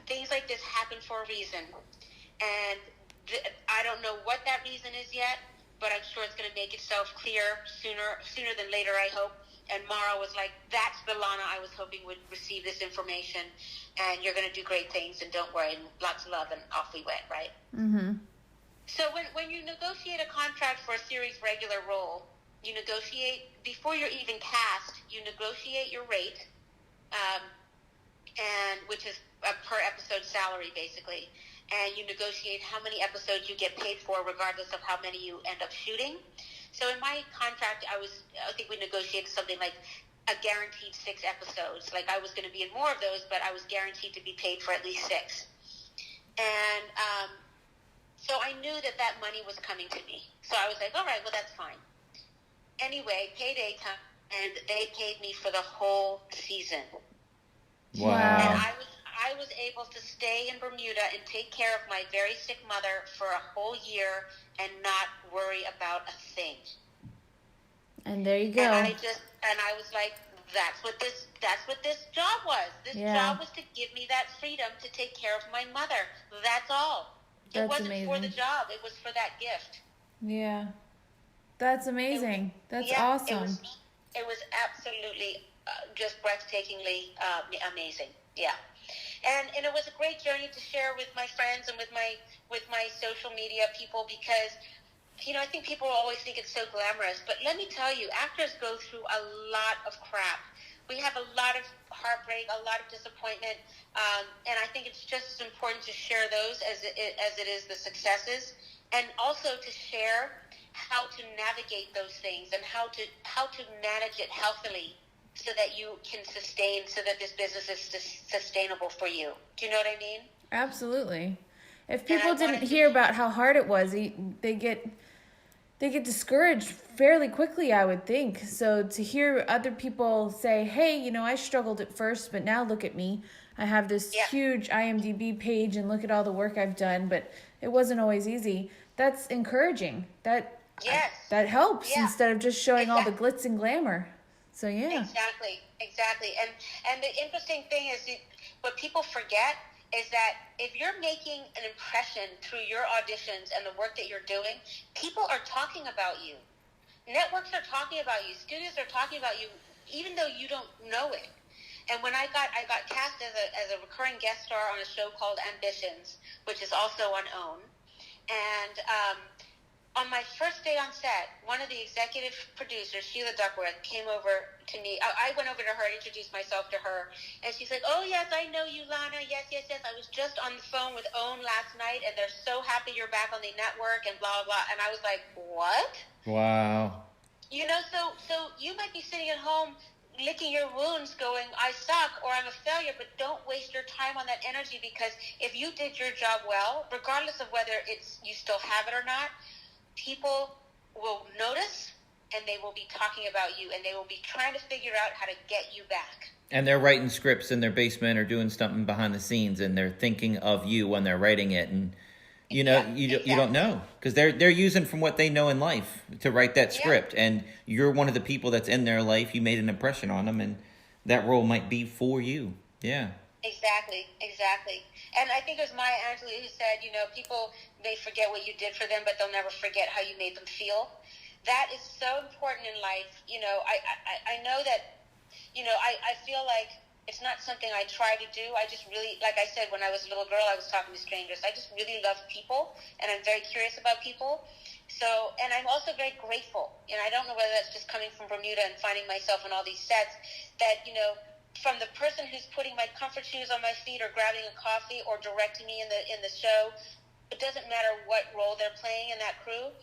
Things like this happen for a reason. And I don't know what that reason is yet, but I'm sure it's going to make itself clear sooner than later, I hope. And Mara was like, that's the Lana I was hoping would receive this information, and you're going to do great things, and don't worry, and lots of love, and off we went, right? Mm-hmm. So when you negotiate a contract for a series regular role, you negotiate, before you're even cast, you negotiate your rate, and which is a per episode salary, basically. And you negotiate how many episodes you get paid for, regardless of how many you end up shooting. So in my contract, I think we negotiated something like a guaranteed 6 episodes. Like, I was going to be in more of those, but I was guaranteed to be paid for at least 6. And so I knew that money was coming to me. So I was like, all right, well, that's fine. Anyway, payday time, and they paid me for the whole season. Wow. And I was able to stay in Bermuda and take care of my very sick mother for a whole year and not worry about a thing. And there you go. And I was like, that's what this job was. This job was to give me that freedom to take care of my mother. That's all. That's it wasn't amazing. for the job. It was for that gift. Yeah. That's amazing. That's Yeah, awesome. It was absolutely just breathtakingly amazing. Yeah. And it was a great journey to share with my friends and with my social media people, because I think people always think it's so glamorous, but let me tell you, actors go through a lot of crap. We have a lot of heartbreak, a lot of disappointment, and I think it's just as important to share those as it is the successes, and also to share how to navigate those things and how to manage it healthily, so that you can sustain, so that this business is sustainable for you. Do you know what I mean? Absolutely. If people didn't hear about how hard it was, they get discouraged fairly quickly, I would think. So to hear other people say, hey, I struggled at first, but now look at me. I have this huge IMDb page and look at all the work I've done, but it wasn't always easy. That's encouraging. That helps instead of just showing all the glitz and glamour. So yeah. Exactly. And the interesting thing is, what people forget is that if you're making an impression through your auditions and the work that you're doing, people are talking about you. Networks are talking about you. Studios are talking about you, even though you don't know it. And when I got cast as a recurring guest star on a show called Ambitions, which is also on OWN, and on my first day on set, one of the executive producers, Sheila Duckworth, came over to me. I went over to her and introduced myself to her. And she's like, oh, yes, I know you, Lana. Yes. I was just on the phone with OWN last night, and they're so happy you're back on the network and blah, blah, blah. And I was like, what? Wow. So you might be sitting at home licking your wounds going, I suck or I'm a failure, but don't waste your time on that energy, because if you did your job well, regardless of whether you still have it or not, people will notice, and they will be talking about you, and they will be trying to figure out how to get you back. And they're writing scripts in their basement or doing something behind the scenes, and they're thinking of you when they're writing it. And you don't know, because they're using from what they know in life to write that script. And you're one of the people that's in their life. You made an impression on them, and that role might be for you. Yeah. Exactly. And I think it was Maya Angelou who said, people may forget what you did for them, but they'll never forget how you made them feel. That is so important in life. I know that, I feel like it's not something I try to do. I just really, like I said, when I was a little girl, I was talking to strangers. I just really love people, and I'm very curious about people. So, and I'm also very grateful. And I don't know whether that's just coming from Bermuda and finding myself in all these sets, that, from the person who's putting my comfort shoes on my feet or grabbing a coffee or directing me in the show, it doesn't matter what role they're playing in that crew.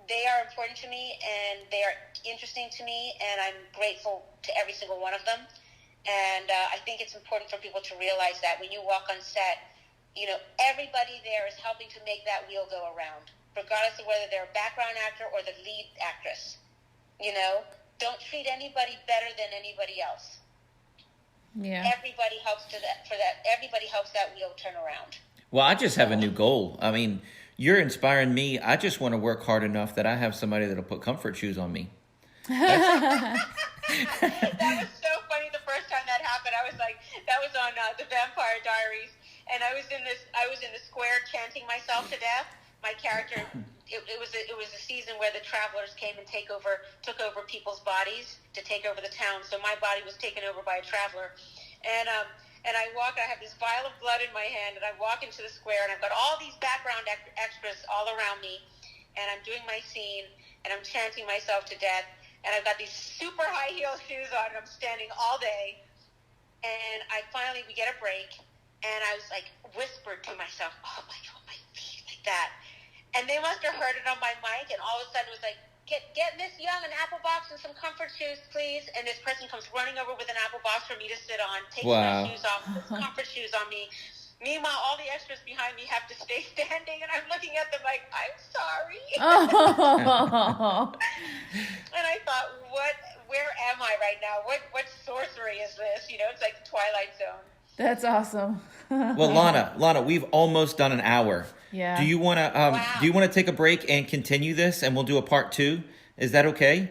They are important to me, and they are interesting to me, and I'm grateful to every single one of them. And I think it's important for people to realize that when you walk on set, everybody there is helping to make that wheel go around, regardless of whether they're a background actor or the lead actress. Don't treat anybody better than anybody else. Yeah. Everybody helps Everybody helps that wheel turn around. Well, I just have a new goal. I mean, you're inspiring me. I just want to work hard enough that I have somebody that'll put comfort shoes on me. That was so funny the first time that happened. I was like, that was on the Vampire Diaries, and I was in the square chanting myself to death. My character, it was a season where the travelers came and took over people's bodies to take over the town. So my body was taken over by a traveler, and I have this vial of blood in my hand, and I walk into the square, and I've got all these background extras all around me, and I'm doing my scene, and I'm chanting myself to death, and I've got these super high heel shoes on, and I'm standing all day, and we get a break, and I was like, whispered to myself, oh my feet, like that. And they must have heard it on my mic, and all of a sudden it was like, get Miss Young an apple box and some comfort shoes, please. And this person comes running over with an apple box for me to sit on, takes my shoes off, puts comfort shoes on me. Meanwhile, all the extras behind me have to stay standing, and I'm looking at them like, I'm sorry. Oh. And I thought, where am I right now? What sorcery is this? It's like the Twilight Zone. That's awesome. Well, Lana, we've almost done an hour. Yeah. Do you want to take a break and continue this, and we'll do a part 2? Is that okay?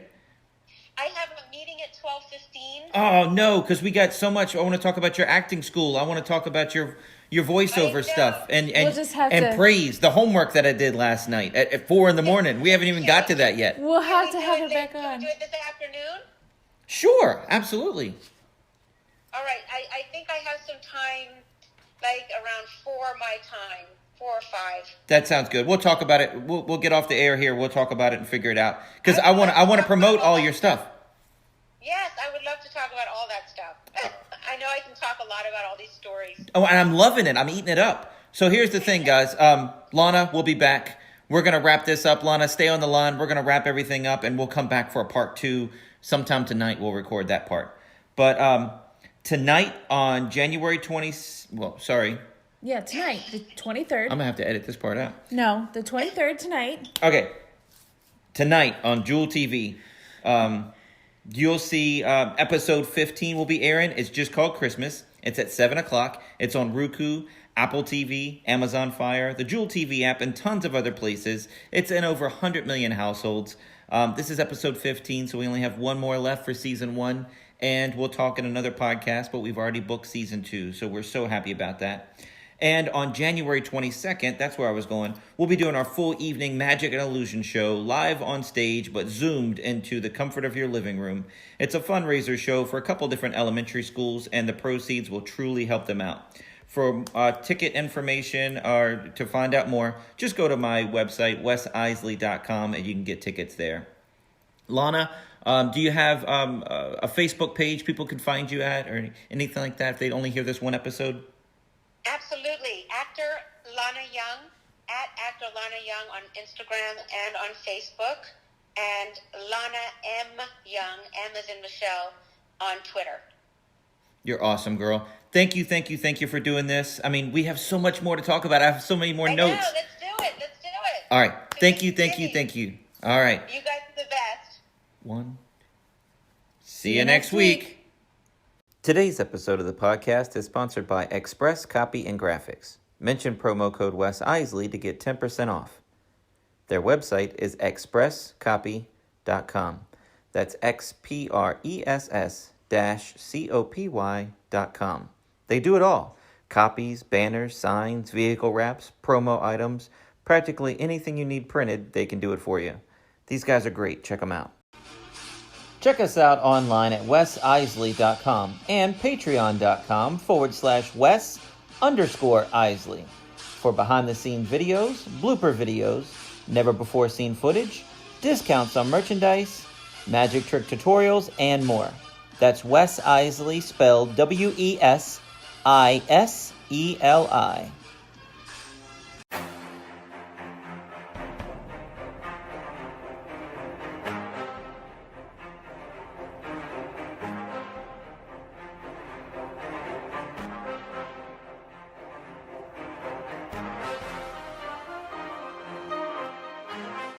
I have a meeting at 12:15. Oh no, because we got so much. I want to talk about your acting school. I want to talk about your your voiceover stuff and We'll just have and to- praise the homework that I did last night at 4 a.m. We haven't even got to that yet. We'll have to have her Can we back do on. it this afternoon? Sure, absolutely. All right. I think I have some time, like around 4 my time, 4 or 5. That sounds good. We'll talk about it. We'll get off the air here. We'll talk about it and figure it out because I want to promote all your stuff. Yes, I would love to talk about all that stuff. I know I can talk a lot about all these stories. Oh, and I'm loving it. I'm eating it up. So here's the thing, guys. Lana, we'll be back. We're going to wrap this up. Lana, stay on the line. We're going to wrap everything up, and we'll come back for a part 2. Sometime tonight, we'll record that part. But tonight on January 20th, Yeah, tonight, the 23rd. I'm going to have to edit this part out. No, the 23rd tonight. Okay. Tonight on Jewel TV, you'll see episode 15 will be airing. It's just called Christmas. It's at 7 o'clock. It's on Roku, Apple TV, Amazon Fire, the Jewel TV app, and tons of other places. It's in over 100 million households. This is episode 15, so we only have one more left for season 1. And we'll talk in another podcast, but we've already booked season 2, so we're so happy about that. And on January 22nd, that's where I was going, we'll be doing our full evening Magic and Illusion show live on stage, but zoomed into the comfort of your living room. It's a fundraiser show for a couple different elementary schools, and the proceeds will truly help them out. For ticket information or to find out more, just go to my website, wesisley.com, and you can get tickets there. Lana, do you have a Facebook page people can find you at or anything like that if they only hear this one episode? Absolutely. Actor Lana Young, at Actor Lana Young on Instagram and on Facebook, and Lana M. Young, M as in Michelle, on Twitter. You're awesome, girl. Thank you for doing this. I mean, we have so much more to talk about. I have so many more notes. Let's do it. All right. Thank you. All right. You guys are the best. 1. See you next week. Today's episode of the podcast is sponsored by Express Copy and Graphics. Mention promo code Wes Iseli to get 10% off. Their website is expresscopy.com. That's XPRESS-COPY.com. They do it all. Copies, banners, signs, vehicle wraps, promo items, practically anything you need printed, they can do it for you. These guys are great. Check them out. Check us out online at wesisley.com and patreon.com/Wes_Iseli for behind-the-scenes videos, blooper videos, never-before-seen footage, discounts on merchandise, magic trick tutorials, and more. That's Wes Iseli, spelled WESISELI.